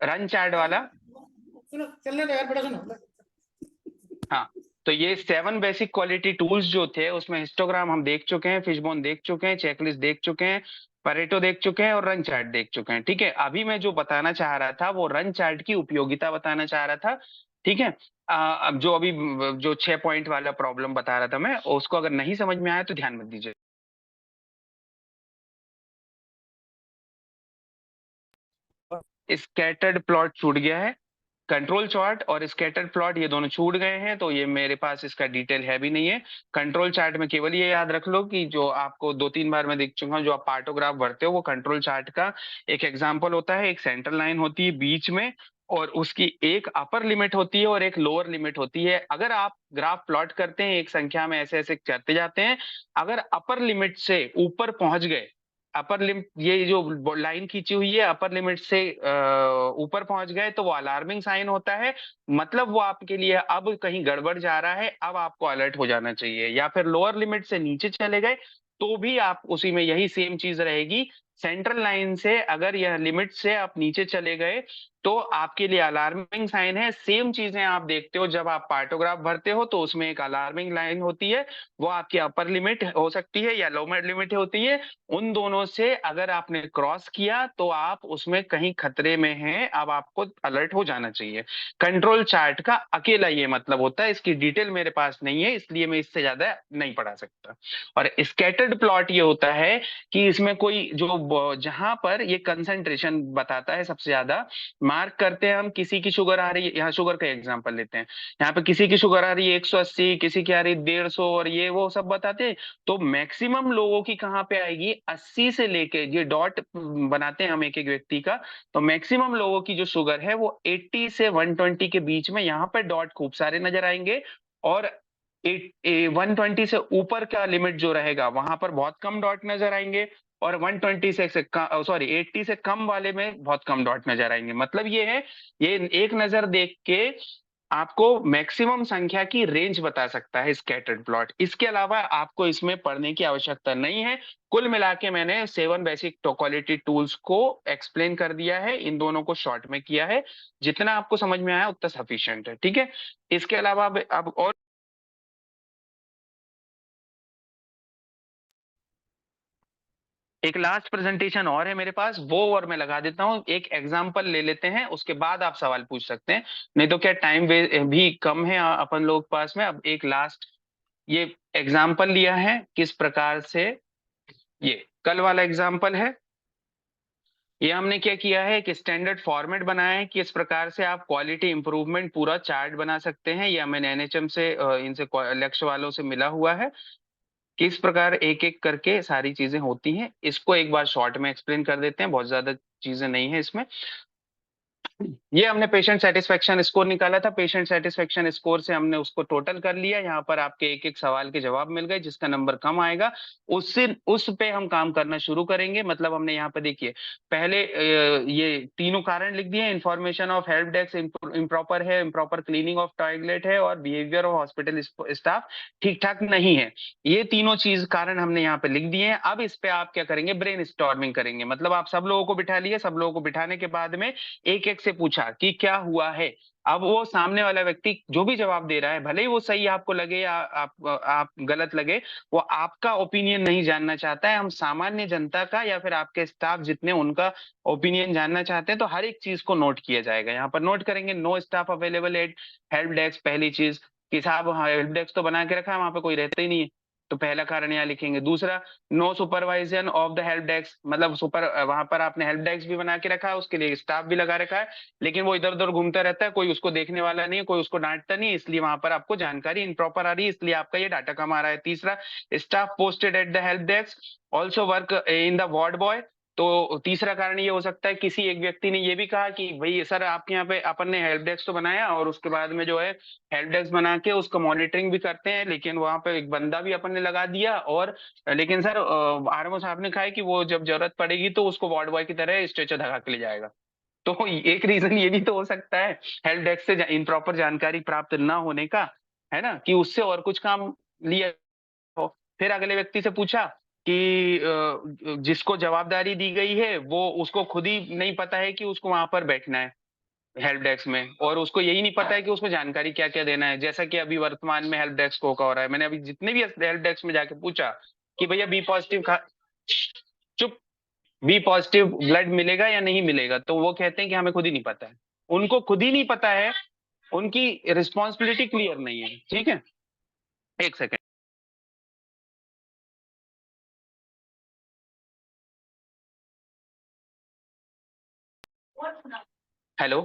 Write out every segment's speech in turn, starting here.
Run chart वाला। सुनो, चलने दो यार, बड़ा सुनो। हाँ, तो ये 7 बेसिक क्वालिटी टूल्स जो थे उसमें हिस्टोग्राम हम देख चुके हैं, फिशबोन देख चुके हैं, चेकलिस्ट देख चुके हैं, परेटो देख चुके हैं और रन चार्ट देख चुके हैं। ठीक है, अभी मैं जो बताना चाह रहा था वो रन चार्ट की उपयोगिता बताना चाह रहा था। ठीक है। अब जो अभी जो 6 पॉइंट वाला प्रॉब्लम बता रहा था मैं, उसको अगर नहीं समझ में आया तो ध्यान मत दीजिए। स्कैटर्ड प्लॉट छूट गया है। कंट्रोल चार्ट और स्कैटर्ड प्लॉट ये दोनों छूट गए हैं, तो ये मेरे पास इसका डिटेल है भी नहीं है। कंट्रोल चार्ट में केवल ये याद रख लो कि जो आपको 2-3 बार मैं देख चुका हूँ, जो आप पार्टोग्राफ भरते हो वो कंट्रोल चार्ट का एक एग्जाम्पल होता है। एक सेंट्रल लाइन होती है बीच में, और उसकी एक अपर लिमिट होती है और एक लोअर लिमिट होती है। अगर आप ग्राफ प्लॉट करते हैं एक संख्या में ऐसे ऐसे करते जाते हैं, अगर अपर लिमिट से ऊपर पहुंच गए, अपर लिमिट ये जो लाइन खींची हुई है अपर लिमिट से ऊपर पहुंच गए, तो वो अलार्मिंग साइन होता है। मतलब वो आपके लिए अब कहीं गड़बड़ जा रहा है, अब आपको अलर्ट हो जाना चाहिए। या फिर लोअर लिमिट से नीचे चले गए तो भी आप उसी में यही सेम चीज रहेगी। सेंट्रल लाइन से अगर यह लिमिट से आप नीचे चले गए तो आपके लिए अलार्मिंग साइन है। सेम चीजें आप देखते हो जब आप पार्टोग्राफ भरते हो, तो उसमें एक अलार्मिंग लाइन होती है, वो आपकी अपर लिमिट हो सकती है या लोअर लिमिट होती है। उन दोनों से अगर आपने क्रॉस किया तो आप उसमें कहीं खतरे में हैं, अब आपको अलर्ट हो जाना चाहिए। कंट्रोल चार्ट का अकेला ये मतलब होता है। इसकी डिटेल मेरे पास नहीं है, इसलिए मैं इससे ज्यादा नहीं पढ़ा सकता। और स्कैटर्ड प्लॉट ये होता है कि इसमें कोई जो जहां पर ये कंसंट्रेशन बताता है सबसे ज्यादा, मार्क करते हैं हम किसी की शुगर आ रही है, यहाँ शुगर का एग्जांपल लेते हैं। यहाँ पे किसी की शुगर आ रही है 180, किसी की आ रही है 150, और ये वो सब बताते हैं। तो मैक्सिमम लोगों की कहाँ पे आएगी, 80 से लेके, ये डॉट बनाते हैं हम एक एक व्यक्ति का, तो मैक्सिमम लोगों की जो शुगर है वो 80 से 120 के बीच में, यहाँ पर डॉट खूब सारे नजर आएंगे। और 120 से ऊपर का लिमिट जो रहेगा वहां पर बहुत कम डॉट नजर आएंगे। और 120 से सॉरी 80 से कम वाले में बहुत कम डॉट नजर आएंगे। मतलब ये है, ये एक नजर देख के आपको मैक्सिमम संख्या की रेंज बता सकता है स्कैटर्ड प्लॉट। इसके अलावा आपको इसमें पढ़ने की आवश्यकता नहीं है। कुल मिला के मैंने 7 बेसिक क्वालिटी टूल्स को एक्सप्लेन कर दिया है, इन दोनों को शॉर्ट में किया है। जितना आपको समझ में आया उतना सफिशिएंट है। ठीक है। इसके अलावा अब और एक लास्ट प्रेजेंटेशन और है मेरे पास, वो और मैं लगा देता हूँ। एक एग्जाम्पल ले लेते हैं, उसके बाद आप सवाल पूछ सकते हैं। नहीं तो क्या टाइम भी कम है अपन लोग के पास में। अब एक लास्ट ये एग्जाम्पल लिया है किस प्रकार से, ये कल वाला एग्जाम्पल है। ये हमने क्या किया है, एक स्टैंडर्ड फॉर्मेट बनाया है कि इस प्रकार से आप क्वालिटी इंप्रूवमेंट पूरा चार्ट बना सकते हैं। या मैंने एनएचएम से इनसे लक्ष्य वालों से मिला हुआ है, किस प्रकार एक एक करके सारी चीजें होती हैं। इसको एक बार शॉर्ट में एक्सप्लेन कर देते हैं, बहुत ज्यादा चीजें नहीं है इसमें। ये हमने पेशेंट सेटिस्फेक्शन स्कोर निकाला था, पेशेंट सेटिस्फेक्शन स्कोर से हमने उसको टोटल कर लिया। यहाँ पर आपके एक एक सवाल के जवाब मिल गए, जिसका नंबर कम आएगा उससे उस पे हम काम करना शुरू करेंगे। मतलब हमने यहाँ पे देखिए पहले ये तीनों कारण लिख दिए। Information of help desk improper है, इम्प्रॉपर क्लीनिंग ऑफ टॉयलेट है, और बिहेवियर ऑफ हॉस्पिटल स्टाफ ठीक ठाक नहीं है। ये तीनों चीज कारण हमने यहाँ पे लिख दिए हैं। अब इस पे आप क्या करेंगे, ब्रेन स्टॉर्मिंग करेंगे। मतलब आप सब लोगों को बिठा लिए, सब लोगों को बिठाने के बाद में एक एक से पूछा कि क्या हुआ है। अब वो सामने वाला व्यक्ति जो भी जवाब दे रहा है, भले ही वो सही आपको लगे या आप गलत लगे, वो आपका ओपिनियन नहीं जानना चाहता है। हम सामान्य जनता का या फिर आपके स्टाफ जितने, उनका ओपिनियन जानना चाहते हैं। तो हर एक चीज को नोट किया जाएगा। यहाँ पर नोट करेंगे, no staff available at help desk, पहली चीज कि साहब हेल्प डेस्क तो बना के रखा है, वहां पे कोई रहता ही नहीं है, तो पहला कारण यहाँ लिखेंगे। दूसरा, no supervision of the help desk, मतलब सुपर वहां पर आपने हेल्प डेस्क भी बना के रखा है, उसके लिए स्टाफ भी लगा रखा है, लेकिन वो इधर उधर घूमता रहता है, कोई उसको देखने वाला नहीं है, कोई उसको डांटता नहीं है, इसलिए वहां पर आपको जानकारी इनप्रॉपर आ रही है, इसलिए आपका ये डाटा कम आ रहा है। तीसरा, staff posted at the help desk also work in the ward boy. तो तीसरा कारण ये हो सकता है, किसी एक व्यक्ति ने ये भी कहा कि भाई सर आपके यहाँ पे अपन ने हेल्प डेस्क तो बनाया, और उसके बाद में जो है हेल्प डेस्क बना के उसका मॉनिटरिंग भी करते हैं, लेकिन वहां पे एक बंदा भी अपन ने लगा दिया। और लेकिन सर आरएमओ साहब ने कहा है कि वो जब जरूरत पड़ेगी तो उसको वार्ड बॉय की तरह स्ट्रेचर धगा के ले जाएगा। तो एक रीजन ये भी तो हो सकता है हेल्प डेस्क से इम्प्रॉपर जानकारी प्राप्त ना होने का, है ना, कि उससे और कुछ काम लिया हो। फिर अगले व्यक्ति से पूछा कि जिसको जवाबदारी दी गई है वो उसको खुद ही नहीं पता है कि उसको वहां पर बैठना है। हेल्प डेस्क में, और उसको यही नहीं पता है कि उसमें जानकारी क्या क्या देना है। जैसा कि अभी वर्तमान में हेल्प डेस्क को हो रहा है, मैंने अभी जितने भी हेल्प डेस्क में जाके पूछा कि भैया बी पॉजिटिव खा, चुप, बी पॉजिटिव ब्लड मिलेगा या नहीं मिलेगा, तो वो कहते हैं कि हमें खुद ही नहीं पता है। उनको खुद ही नहीं पता है, उनकी रिस्पॉन्सिबिलिटी क्लियर नहीं है। ठीक है, एक सेकेंड। हेलो।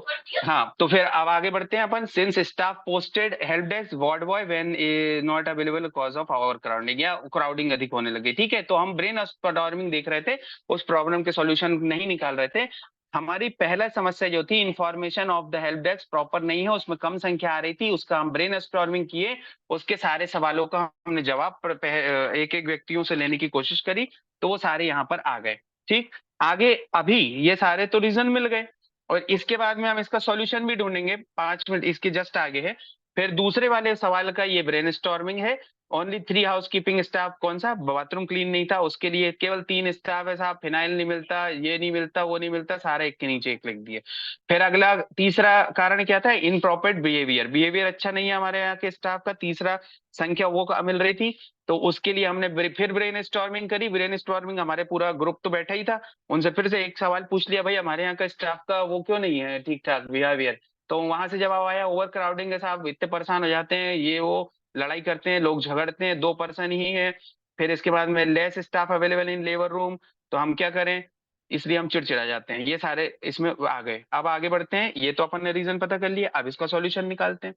हाँ, तो फिर अब आगे बढ़ते हैं अपन। Since staff posted help desk ward boy when not available cause of over crowding, या क्राउडिंग अधिक होने लगी। ठीक है, तो हम ब्रेन स्टॉर्मिंग देख रहे थे, उस प्रॉब्लम के सॉल्यूशन नहीं निकाल रहे थे। हमारी पहला समस्या जो थी, information of the help desk proper नहीं है, उसमें कम संख्या आ रही थी, उसका हम ब्रेन स्टॉर्मिंग किए। उसके सारे सवालों का हमने जवाब एक एक व्यक्तियों से लेने की कोशिश करी, तो वो सारे यहाँ पर आ गए। ठीक, आगे अभी ये सारे तो रीजन मिल गए, और इसके बाद में हम इसका सॉल्यूशन भी ढूंढेंगे। 5 मिनट इसके जस्ट आगे है। फिर दूसरे वाले सवाल का ये ब्रेन स्टॉर्मिंग है। ओनली 3 हाउस कीपिंग स्टाफ, कौन सा बाथरूम क्लीन नहीं था, उसके लिए केवल 3 स्टाफ है साहब, फिनाइल नहीं मिलता, ये नहीं मिलता, वो नहीं मिलता, सारा एक के नीचे एक लिख दिए। फिर अगला तीसरा कारण क्या था, इनप्रॉपर बिहेवियर, बिहेवियर अच्छा नहीं है हमारे यहाँ के स्टाफ का, तीसरा संख्या वो मिल रही थी। तो उसके लिए हमने फिर ब्रेन स्टॉर्मिंग करी। ब्रेन स्टॉर्मिंग, हमारे पूरा ग्रुप तो बैठा ही था, उनसे फिर से एक सवाल पूछ लिया, भाई हमारे यहाँ का स्टाफ का वो क्यों नहीं है ठीक ठाक बिहेवियर। तो वहां से जवाब आया, ओवर क्राउडिंग है साहब, इतने परेशान हो जाते हैं, ये वो लड़ाई करते हैं, लोग झगड़ते हैं, 2 पर्सन ही है। फिर इसके बाद में less staff available in labour room, तो हम क्या करें, इसलिए हम चिड़चिड़ा जाते हैं। ये सारे इसमें आ गए। अब आगे बढ़ते हैं, ये तो अपन ने रीजन पता कर लिया, अब इसका सॉल्यूशन निकालते हैं।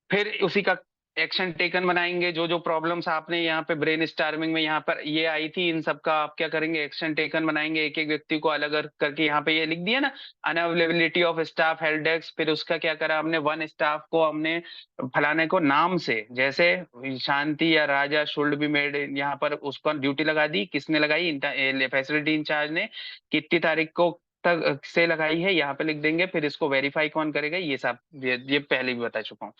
फिर उसी का एक्शन टेकन बनाएंगे। जो जो प्रॉब्लम्स आपने यहाँ पे ब्रेन स्टार्मिंग में यहाँ पर ये आई थी, इन सब का आप क्या करेंगे, एक्शन टेकन बनाएंगे। एक एक व्यक्ति को अलग अलग करके यहाँ पे ये लिख दिया ना, unavailability of staff help desk. फिर उसका क्या करा हमने, वन स्टाफ को हमने फलाने को नाम से, जैसे शांति या राजा शुड बी मेड, यहाँ पर उसको ड्यूटी लगा दी। किसने लगाई, फैसिलिटी इंचार्ज ने, कितनी तारीख को तक से लगाई है, यहाँ पे लिख देंगे। फिर इसको वेरीफाई कौन करेगा, ये सब ये पहले भी बता चुका हूँ।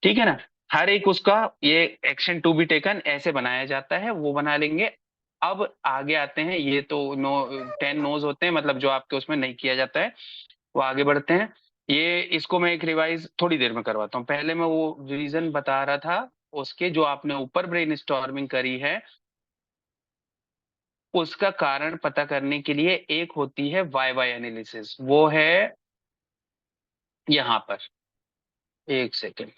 ठीक है ना। हर एक उसका ये एक्शन टू बी टेकन ऐसे बनाया जाता है, वो बना लेंगे। अब आगे आते हैं, ये तो 10 नोज होते हैं, मतलब जो आपके उसमें नहीं किया जाता है, वो आगे बढ़ते हैं। ये इसको मैं एक रिवाइज थोड़ी देर में करवाता हूँ। पहले मैं वो रीजन बता रहा था, उसके जो आपने ऊपर ब्रेन स्टॉर्मिंग करी है, उसका कारण पता करने के लिए एक होती है वाई वाई एनालिसिस, वो है यहाँ पर। एक सेकेंड,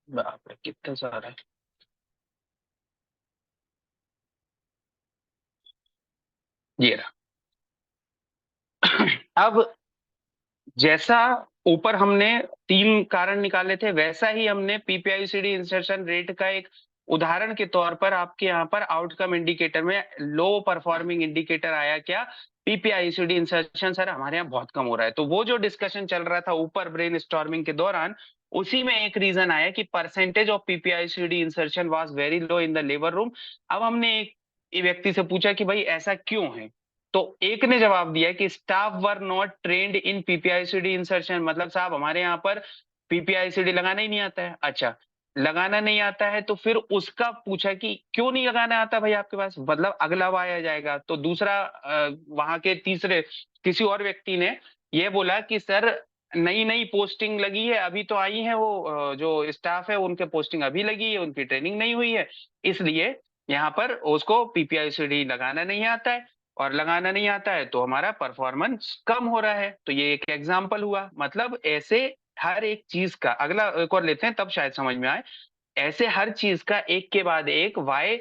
बाप रे कितना सारा है, ये रहा। अब जैसा ऊपर हमने 3 कारण निकाले थे, वैसा ही हमने पीपीआईसीडी इंसर्शन रेट का एक उदाहरण के तौर पर आपके यहाँ पर आउटकम इंडिकेटर में लो परफॉर्मिंग इंडिकेटर आया क्या, पीपीआईसीडी इंसर्शन सर हमारे यहाँ बहुत कम हो रहा है। तो वो जो डिस्कशन चल रहा था ऊपर ब्रेन स्टॉर्मिंग के दौरान, उसी में एक रीजन आया कि percentage of PPICD insertion was very low in the labour room. अब हमने एक व्यक्ति से पूछा कि भाई ऐसा क्यों है, तो एक ने जवाब दिया कि staff were not trained in PPICD insertion, मतलब साहब हमारे यहाँ पर पीपीआईसीडी लगाना ही नहीं आता है। अच्छा, लगाना नहीं आता है, तो फिर उसका पूछा कि क्यों नहीं लगाना आता भाई आपके पास, मतलब अगला वाया जाएगा। तो दूसरा वहां के तीसरे किसी और व्यक्ति ने ये बोला कि सर नई नई पोस्टिंग लगी है, अभी तो आई है वो जो स्टाफ है उनके पोस्टिंग अभी लगी है, उनकी ट्रेनिंग नहीं हुई है, इसलिए यहाँ पर उसको पीपीआईसीडी लगाना नहीं आता है। और लगाना नहीं आता है तो हमारा परफॉर्मेंस कम हो रहा है। तो ये एक एग्जाम्पल हुआ। मतलब ऐसे हर एक चीज का, अगला एक और लेते हैं तब शायद समझ में आए। ऐसे हर चीज का एक के बाद एक वाई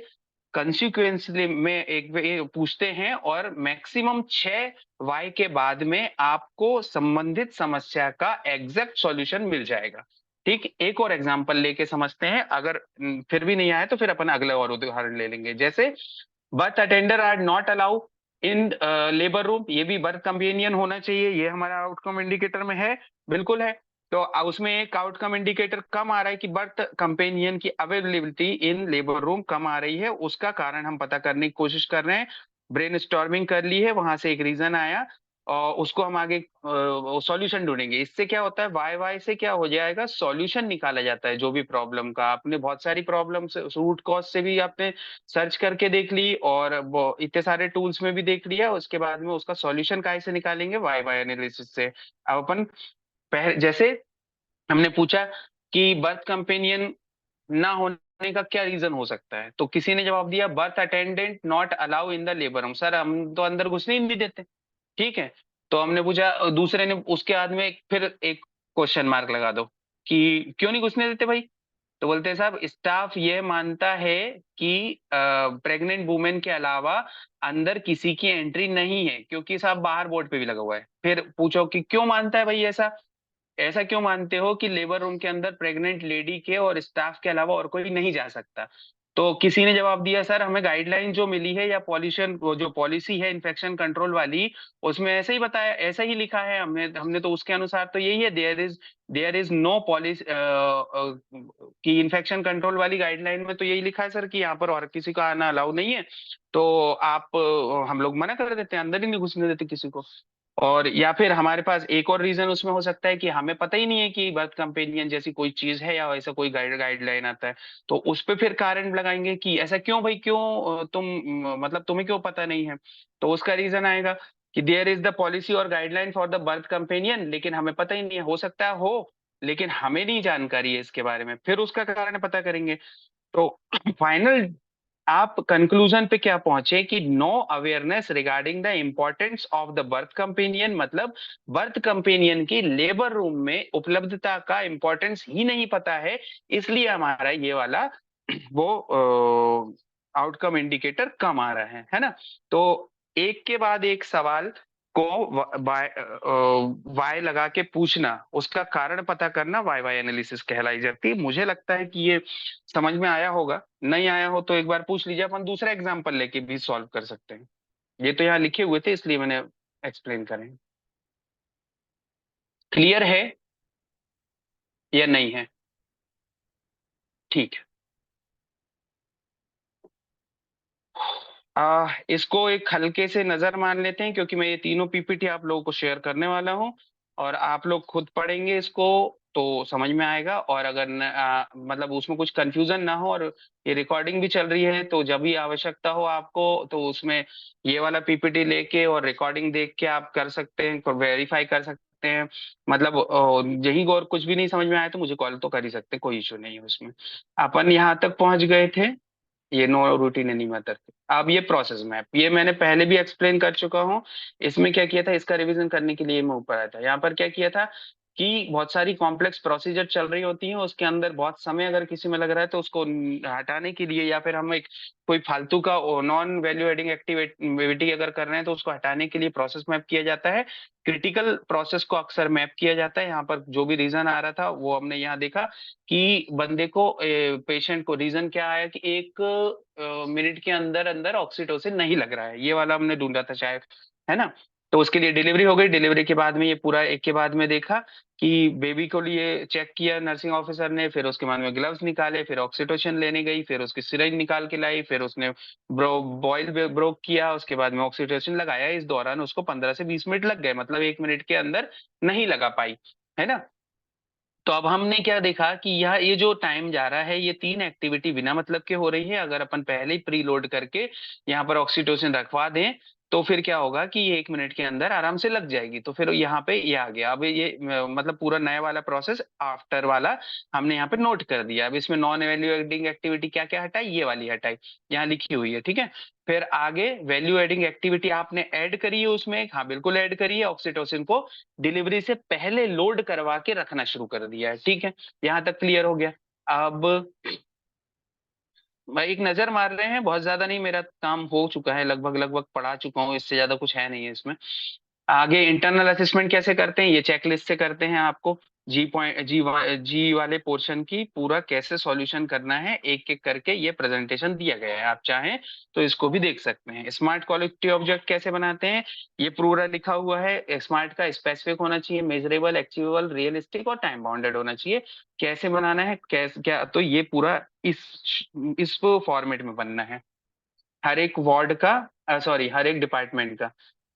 कंसिक्वेंसली में एक पूछते हैं, और मैक्सिमम 6 वाई के बाद में आपको संबंधित समस्या का एग्जैक्ट सॉल्यूशन मिल जाएगा। ठीक, एक और एग्जांपल लेके समझते हैं। अगर फिर भी नहीं आया तो फिर अपन अगले और उदाहरण ले लेंगे। जैसे birth attender are not allow in labour room, ये भी बर्थ कंपेनियन होना चाहिए, ये हमारा आउटकम इंडिकेटर में है, बिल्कुल है। तो उसमें एक आउटकम इंडिकेटर कम आ रहा है कि बर्थ कंपेनियन की अवेलेबिलिटी इन लेबर रूम कम आ रही है, उसका कारण हम पता करने की कोशिश कर रहे हैं। ब्रेन स्टॉर्मिंग कर ली है, वहां से एक रीजन आया, उसको हम आगे सॉल्यूशन ढूंढेंगे। इससे क्या होता है, वाई वाई से क्या हो जाएगा, सॉल्यूशन निकाला जाता है जो भी प्रॉब्लम का। आपने बहुत सारी प्रॉब्लम से रूट कॉज से भी आपने सर्च करके देख ली, और इतने सारे टूल्स में भी देख लिया, उसके बाद में उसका सॉल्यूशन काहे से निकालेंगे, वाई वाई एनालिसिस से। अब अपन जैसे हमने पूछा कि बर्थ कंपेनियन ना होने का क्या रीजन हो सकता है, तो किसी ने जवाब दिया, birth attendant not allow in the labour room. Sir हम तो अंदर घुसने ही नहीं देते। ठीक है। तो हमने पूछा, दूसरे ने उसके बाद में फिर एक क्वेश्चन मार्क लगा दो कि क्यों नहीं घुसने देते भाई। तो बोलते हैं साहब, स्टाफ ये मानता है कि प्रेग्नेंट वुमेन के अलावा अंदर किसी की एंट्री नहीं है, क्योंकि साहब बाहर बोर्ड पे भी लगा हुआ है। फिर पूछो कि क्यों मानता है भाई ऐसा, ऐसा क्यों मानते हो कि लेबर रूम के अंदर प्रेग्नेंट लेडी के और स्टाफ के अलावा और कोई नहीं जा सकता। तो किसी ने जवाब दिया, सर हमें गाइडलाइन जो मिली है या पॉल्यूशन वो जो पॉलिसी है इन्फेक्शन कंट्रोल वाली, उसमें ऐसा ही बताया, ऐसा ही लिखा है, हमने हमने तो उसके अनुसार तो यही है, देयर इज नो पॉलिसी कि इन्फेक्शन कंट्रोल वाली गाइडलाइन में तो यही लिखा है सर कि यहाँ पर और किसी का आना अलाउ नहीं है। तो आप हम लोग मना कर देते हैं, अंदर ही नहीं घुसने देते किसी को। और या फिर हमारे पास एक और रीजन उसमें हो सकता है कि हमें पता ही नहीं है कि बर्थ कंपेनियन जैसी कोई चीज है या ऐसा कोई गाइडलाइन आता है। तो उस पे फिर कारण लगाएंगे कि ऐसा क्यों भाई, क्यों मतलब तुम्हें क्यों पता नहीं है। तो उसका रीजन आएगा कि देयर इज द पॉलिसी और guideline for the birth companion, लेकिन हमें पता ही नहीं है, हो सकता है हो, लेकिन हमें नहीं जानकारी है इसके बारे में, फिर उसका कारण पता करेंगे। तो फाइनल आप कंक्लूजन पे क्या पहुंचे कि no awareness regarding the importance of the birth companion, मतलब बर्थ कंपेनियन की लेबर रूम में उपलब्धता का इम्पोर्टेंस ही नहीं पता है, इसलिए हमारा ये वाला वो आउटकम इंडिकेटर कम आ रहा है ना। तो एक के बाद एक सवाल को वाई लगा के पूछना, उसका कारण पता करना, वाई वाई एनालिसिस कहलाई जाती है। मुझे लगता है कि ये समझ में आया होगा, नहीं आया हो तो एक बार पूछ लीजिए, अपन दूसरा एग्जाम्पल लेके भी सॉल्व कर सकते हैं। ये तो यहाँ लिखे हुए थे इसलिए मैंने एक्सप्लेन करें। क्लियर है या नहीं है? ठीक है। इसको एक हल्के से नजर मान लेते हैं, क्योंकि मैं ये तीनों पीपीटी आप लोगों को शेयर करने वाला हूँ, और आप लोग खुद पढ़ेंगे इसको तो समझ में आएगा। और अगर मतलब उसमें कुछ कंफ्यूजन ना हो, और ये रिकॉर्डिंग भी चल रही है, तो जब भी आवश्यकता हो आपको तो उसमें ये वाला पीपीटी लेके और रिकॉर्डिंग देख के आप कर सकते हैं, वेरीफाई कर सकते हैं। मतलब यही और कुछ भी नहीं समझ में आया तो मुझे कॉल तो कर ही सकते, कोई इशू नहीं है उसमें। अपन यहाँ तक पहुंच गए थे, ये नो रूटीन एनीमेटर। अब ये प्रोसेस मैप, ये मैंने पहले भी एक्सप्लेन कर चुका हूँ। इसमें क्या किया था, इसका रिवीजन करने के लिए मैं ऊपर आया था। यहाँ पर क्या किया था कि बहुत सारी कॉम्प्लेक्स प्रोसीजर चल रही होती हैं, उसके अंदर बहुत समय अगर किसी में लग रहा है तो उसको हटाने के लिए, या फिर हम एक कोई फालतू का नॉन वैल्यू एडिंग एक्टिविटी अगर कर रहे हैं तो उसको हटाने के लिए प्रोसेस मैप किया जाता है। क्रिटिकल प्रोसेस को अक्सर मैप किया जाता है। यहाँ पर जो भी रीजन आ रहा था वो हमने यहाँ देखा कि बंदे को, पेशेंट को रीजन क्या आया कि 1 मिनट के अंदर अंदर ऑक्सीटोसिन नहीं लग रहा है, ये वाला हमने ढूंढा था शायद, है ना। तो उसके लिए डिलीवरी हो गई, डिलीवरी के बाद में ये पूरा एक के बाद में देखा कि बेबी को लिए चेक किया नर्सिंग ऑफिसर ने, फिर उसके बाद में ग्लव्स निकाले, फिर ऑक्सीटोसिन लेने गई, फिर उसकी सिरिंज निकाल के लाई, फिर उसने बॉयल ब्रोक किया, उसके बाद में ऑक्सीटोसिन लगाया। इस दौरान उसको 15 से 20 मिनट लग गए, मतलब 1 मिनट के अंदर नहीं लगा पाई, है ना। तो अब हमने क्या देखा कि यह ये जो टाइम जा रहा है, ये 3 एक्टिविटी बिना मतलब के हो रही है। अगर अपन पहले ही प्री लोड करके यहाँ पर ऑक्सीटोसिन रखवा दें तो फिर क्या होगा कि ये 1 मिनट के अंदर आराम से लग जाएगी। तो फिर यहाँ पे ये आ गया। अब ये मतलब पूरा नया वाला प्रोसेस आफ्टर वाला हमने यहाँ पे नोट कर दिया। अब इसमें नॉन वैल्यू एडिंग एक्टिविटी क्या क्या हटाई, ये वाली हटाई, यहाँ लिखी हुई है, ठीक है। फिर आगे वैल्यू एडिंग एक्टिविटी आपने ऐड करी है उसमें, हाँ बिल्कुल ऐड करी है, ऑक्सीटोसिन को डिलीवरी से पहले लोड करवा के रखना शुरू कर दिया है, ठीक है। यहाँ तक क्लियर हो गया। अब मैं एक नजर मार रहे हैं, बहुत ज्यादा नहीं, मेरा काम हो चुका है, लगभग लगभग पढ़ा चुका हूँ, इससे ज्यादा कुछ है नहीं है इसमें। आगे इंटरनल असेसमेंट कैसे करते हैं, ये चेकलिस्ट से करते हैं। आपको जी वाले पोर्शन की पूरा कैसे सॉल्यूशन करना है एक एक करके ये प्रेजेंटेशन दिया गया है, आप चाहें तो इसको भी देख सकते हैं। स्मार्ट क्वालिटी ऑब्जेक्ट कैसे बनाते हैं, ये पूरा लिखा हुआ है। स्मार्ट का स्पेसिफिक होना चाहिए, मेजरेबल, अचीवेबल, रियलिस्टिक और टाइम बाउंडेड होना चाहिए। कैसे बनाना है, कैसे क्या, तो ये पूरा इस फॉर्मेट में बनना है। हर एक वार्ड का, सॉरी, हर एक डिपार्टमेंट का।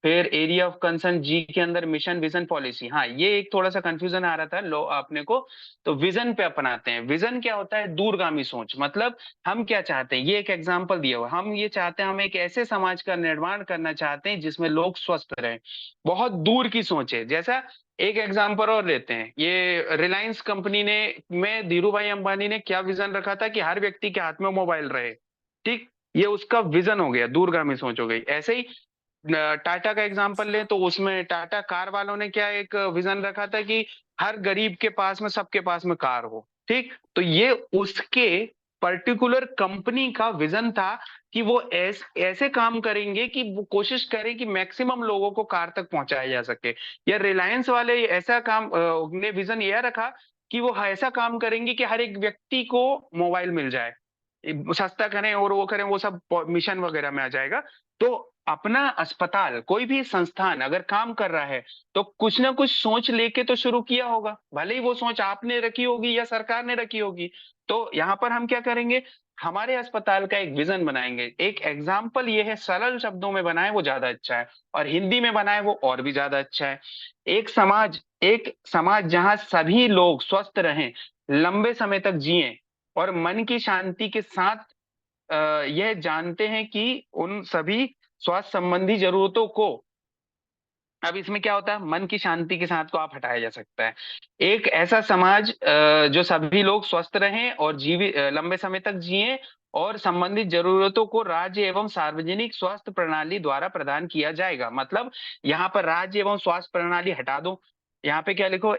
फिर एरिया ऑफ कंसर्न जी के अंदर मिशन विजन पॉलिसी। हाँ, ये एक थोड़ा सा कंफ्यूजन आ रहा था लो अपने को। तो विजन पे अपनाते हैं। विजन क्या होता है? दूरगामी सोच। मतलब हम क्या चाहते हैं, ये एक एग्जांपल दिया हुआ, हम ये चाहते हैं, हम एक ऐसे समाज का निर्माण करना चाहते हैं जिसमें लोग स्वस्थ रहें। बहुत दूर की सोच है। जैसा एक एग्जांपल और लेते हैं, ये रिलायंस कंपनी ने में धीरू भाई अंबानी ने क्या विजन रखा था कि हर व्यक्ति के हाथ में मोबाइल रहे। ठीक, ये उसका विजन हो गया, दूरगामी सोच हो गई। ऐसे ही टाटा का एग्जांपल लें तो उसमें टाटा कार वालों ने क्या एक विजन रखा था कि हर गरीब के पास में, सबके पास में कार हो। ठीक, तो ये उसके पर्टिकुलर कंपनी का विजन था कि वो ऐसे काम करेंगे कि वो कोशिश करें कि मैक्सिमम लोगों को कार तक पहुंचाया जा सके। या रिलायंस वाले ऐसा काम ने विजन यह रखा कि वो ऐसा काम करेंगे कि हर एक व्यक्ति को मोबाइल मिल जाए, सस्ता करें और वो करें, वो सब मिशन वगैरह में आ जाएगा। तो अपना अस्पताल, कोई भी संस्थान अगर काम कर रहा है तो कुछ ना कुछ सोच लेके तो शुरू किया होगा, भले ही वो सोच आपने रखी होगी या सरकार ने रखी होगी। तो यहाँ पर हम क्या करेंगे, हमारे अस्पताल का एक विजन बनाएंगे। एक एग्जाम्पल ये है, सरल शब्दों में बनाए वो ज्यादा अच्छा है, और हिंदी में बनाए वो और भी ज्यादा अच्छा है। एक समाज जहां सभी लोग स्वस्थ रहें, लंबे समय तक जिएं, और मन की शांति के साथ यह जानते हैं कि उन सभी स्वास्थ्य संबंधी जरूरतों को, अब इसमें क्या होता है, मन की शांति के साथ को आप हटाया जा सकता है। एक ऐसा समाज जो सभी लोग स्वस्थ रहें और लंबे समय तक जिएं, और संबंधित जरूरतों को राज्य एवं सार्वजनिक स्वास्थ्य प्रणाली द्वारा प्रदान किया जाएगा। मतलब यहाँ पर राज्य एवं स्वास्थ्य प्रणाली हटा दो, यहाँ पे क्या लिखो,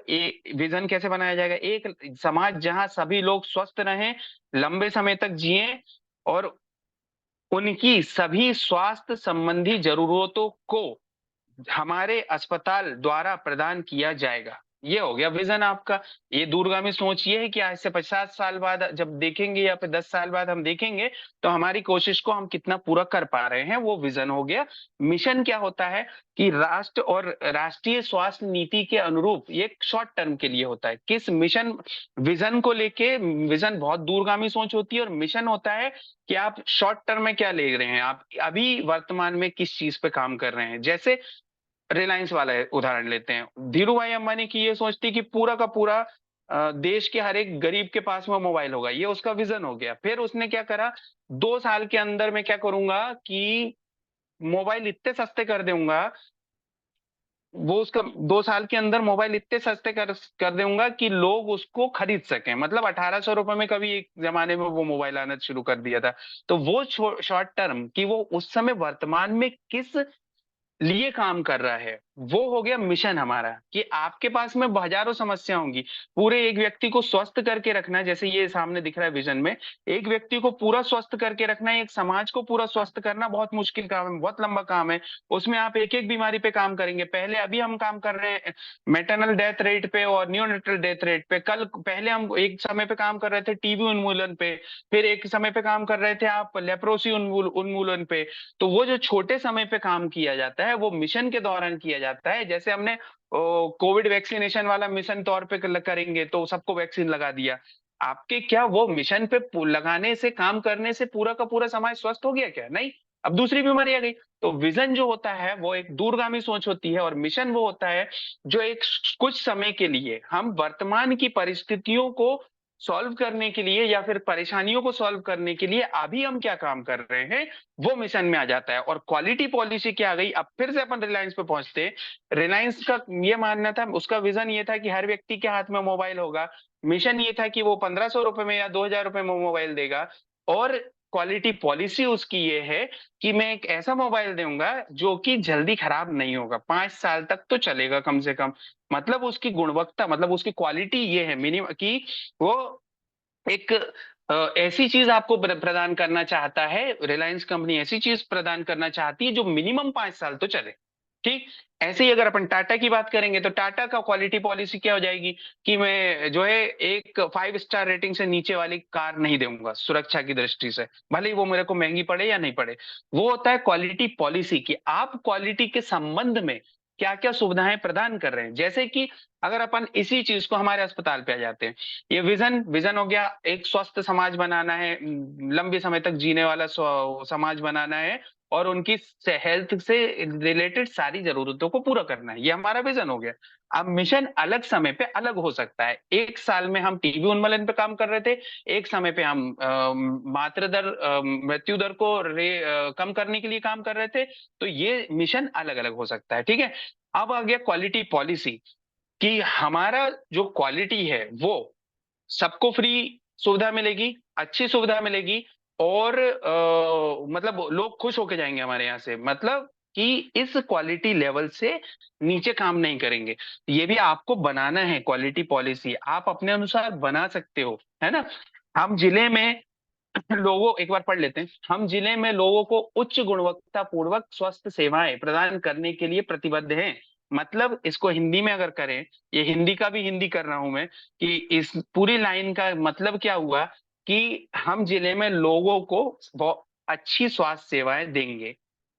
विजन कैसे बनाया जाएगा, एक समाज जहां सभी लोग स्वस्थ रहें, लंबे समय तक जिएं, और उनकी सभी स्वास्थ्य संबंधी जरूरतों को हमारे अस्पताल द्वारा प्रदान किया जाएगा। ये हो गया विजन आपका। ये दूरगामी सोच ये है कि आज से 50 साल बाद जब देखेंगे, या फिर 10 साल बाद हम देखेंगे, तो हमारी कोशिश को हम कितना पूरा कर पा रहे हैं, वो विजन हो गया। मिशन क्या होता है कि राष्ट्र और राष्ट्रीय स्वास्थ्य नीति के अनुरूप ये शॉर्ट टर्म के लिए होता है। किस मिशन, विजन को लेके, विजन बहुत दूरगामी सोच होती है, और मिशन होता है कि आप शॉर्ट टर्म में क्या ले रहे हैं, आप अभी वर्तमान में किस चीज पे काम कर रहे हैं। जैसे रिलायंस वाला उदाहरण लेते हैं, धीरू भाई अंबानी की ये सोच थी कि पूरा का पूरा देश के हर एक गरीब के पास में मोबाइल होगा, ये उसका विजन हो गया। फिर उसने क्या करा, 2 साल के अंदर मैं क्या करूंगा कि मोबाइल इतने सस्ते कर दूंगा, वो उसका 2 साल के अंदर मोबाइल इतने सस्ते कर दूंगा कि लोग उसको खरीद सकें। मतलब 1800 रुपए में कभी एक जमाने में वो मोबाइल आना शुरू कर दिया था। तो वो शॉर्ट टर्म कि वो उस समय वर्तमान में किस लिए काम कर रहा है, वो हो गया मिशन हमारा। कि आपके पास में हजारों समस्या होंगी, पूरे एक व्यक्ति को स्वस्थ करके रखना है, जैसे ये सामने दिख रहा है विजन में, एक व्यक्ति को पूरा स्वस्थ करके रखना है, एक समाज को पूरा स्वस्थ करना बहुत मुश्किल काम है, बहुत लंबा काम है। उसमें आप एक एक बीमारी पे काम करेंगे। पहले अभी हम काम कर रहे हैं मेटरनल डेथ रेट पे और न्यूनेटल डेथ रेट पे। कल पहले हम एक समय पे काम कर रहे थे टीबी उन्मूलन पे, फिर एक समय पे काम कर रहे थे आप लेप्रोसी उन्मूलन पे। तो वो जो छोटे समय पे काम किया जाता है वो मिशन के दौरान किया जाता है। जैसे हमने कोविड वैक्सीनेशन वाला मिशन तौर पे करेंगे तो सबको वैक्सीन लगा दिया, आपके क्या वो मिशन पे लगाने से, काम करने से पूरा का पूरा समाज स्वस्थ हो गया क्या? नहीं, अब दूसरी बीमारी आ गई। तो विजन जो होता है वो एक दूरगामी सोच होती है, और मिशन वो होता है जो एक कुछ समय के लिए हम वर्तमान की परिस्थितियों को सॉल्व करने के लिए, या फिर परेशानियों को सॉल्व करने के लिए अभी हम क्या काम कर रहे हैं, वो मिशन में आ जाता है। और क्वालिटी पॉलिसी क्या आ गई, अब फिर से अपन रिलायंस पे पहुंचते हैं। रिलायंस का ये मानना था, उसका विजन ये था कि हर व्यक्ति के हाथ में मोबाइल होगा। मिशन ये था कि वो 1500 रुपए में या 2000 रुपए में मोबाइल देगा। और क्वालिटी पॉलिसी उसकी ये है कि मैं एक ऐसा मोबाइल दूंगा जो कि जल्दी खराब नहीं होगा, 5 साल तक तो चलेगा कम से कम। मतलब उसकी गुणवत्ता, मतलब उसकी क्वालिटी ये है मिनिमम कि वो एक ऐसी चीज आपको प्रदान करना चाहता है, रिलायंस कंपनी ऐसी चीज प्रदान करना चाहती है जो मिनिमम 5 साल तो चले। ठीक, ऐसे ही अगर अपन टाटा की बात करेंगे तो टाटा का क्वालिटी पॉलिसी क्या हो जाएगी कि मैं जो है एक 5 स्टार रेटिंग से नीचे वाली कार नहीं दूंगा सुरक्षा की दृष्टि से, भले ही वो मेरे को महंगी पड़े या नहीं पड़े। वो होता है क्वालिटी पॉलिसी कि आप क्वालिटी के संबंध में क्या क्या सुविधाएं प्रदान कर रहे हैं। जैसे कि अगर अपन इसी चीज को हमारे अस्पताल पे आ जाते हैं, ये विजन विजन हो गया, एक स्वस्थ समाज बनाना है, लंबे समय तक जीने वाला समाज बनाना है, और उनकी हेल्थ से रिलेटेड सारी जरूरतों को पूरा करना है। ये हमारा विजन हो गया। अब मिशन अलग समय पे अलग हो सकता है। एक साल में हम टीबी उन्मूलन पे काम कर रहे थे, एक समय पे हम मातृ दर मृत्यु दर को कम करने के लिए काम कर रहे थे। तो ये मिशन अलग अलग हो सकता है, ठीक है। अब आ गया क्वालिटी पॉलिसी, कि हमारा जो क्वालिटी है वो सबको फ्री सुविधा मिलेगी, अच्छी सुविधा मिलेगी, और मतलब लोग खुश होके जाएंगे हमारे यहाँ से, मतलब कि इस क्वालिटी लेवल से नीचे काम नहीं करेंगे। ये भी आपको बनाना है क्वालिटी पॉलिसी, आप अपने अनुसार बना सकते हो, है ना। हम जिले में लोगों, एक बार पढ़ लेते हैं, हम जिले में लोगों को उच्च गुणवत्ता पूर्वक स्वस्थ सेवाएं प्रदान करने के लिए प्रतिबद्ध हैं। मतलब इसको हिंदी में अगर करें, ये हिंदी का भी हिंदी कर रहा हूं मैं, कि इस पूरी लाइन का मतलब क्या हुआ, कि हम जिले में लोगों को बहुत अच्छी स्वास्थ्य सेवाएं देंगे।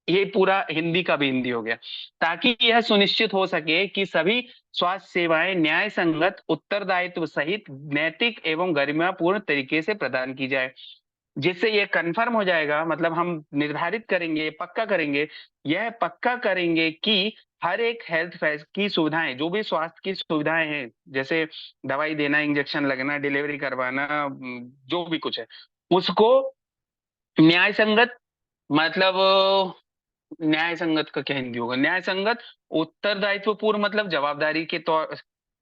ये पूरा हिंदी का भी हिंदी हो गया, ताकि यह सुनिश्चित हो सके कि सभी स्वास्थ्य सेवाएं न्याय संगत, उत्तरदायित्व सहित नैतिक एवं गरिमापूर्ण तरीके से प्रदान की जाए। जिससे ये कंफर्म हो जाएगा, मतलब हम निर्धारित करेंगे, पक्का करेंगे, यह पक्का करेंगे कि हर एक हेल्थ की सुविधाएं, जो भी स्वास्थ्य की सुविधाएं हैं, जैसे दवाई देना, इंजेक्शन लगना, डिलीवरी करवाना, जो भी कुछ है, उसको न्याय संगत, मतलब न्याय संगत का क्या हिंदी होगा, न्याय संगत, उत्तरदायित्व पूर्ण मतलब जवाबदारी के तौर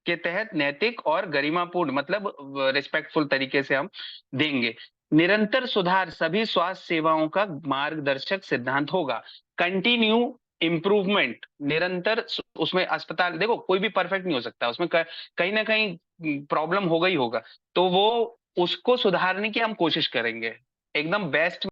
के तहत, नैतिक और गरिमापूर्ण मतलब रिस्पेक्टफुल तरीके से हम देंगे। निरंतर सुधार सभी स्वास्थ्य सेवाओं का मार्गदर्शक सिद्धांत होगा। कंटिन्यू इम्प्रूवमेंट, निरंतर उसमें अस्पताल, देखो कोई भी परफेक्ट नहीं हो सकता, उसमें कहीं ना कहीं प्रॉब्लम होगा ही होगा, तो वो उसको सुधारने की हम कोशिश करेंगे, एकदम बेस्ट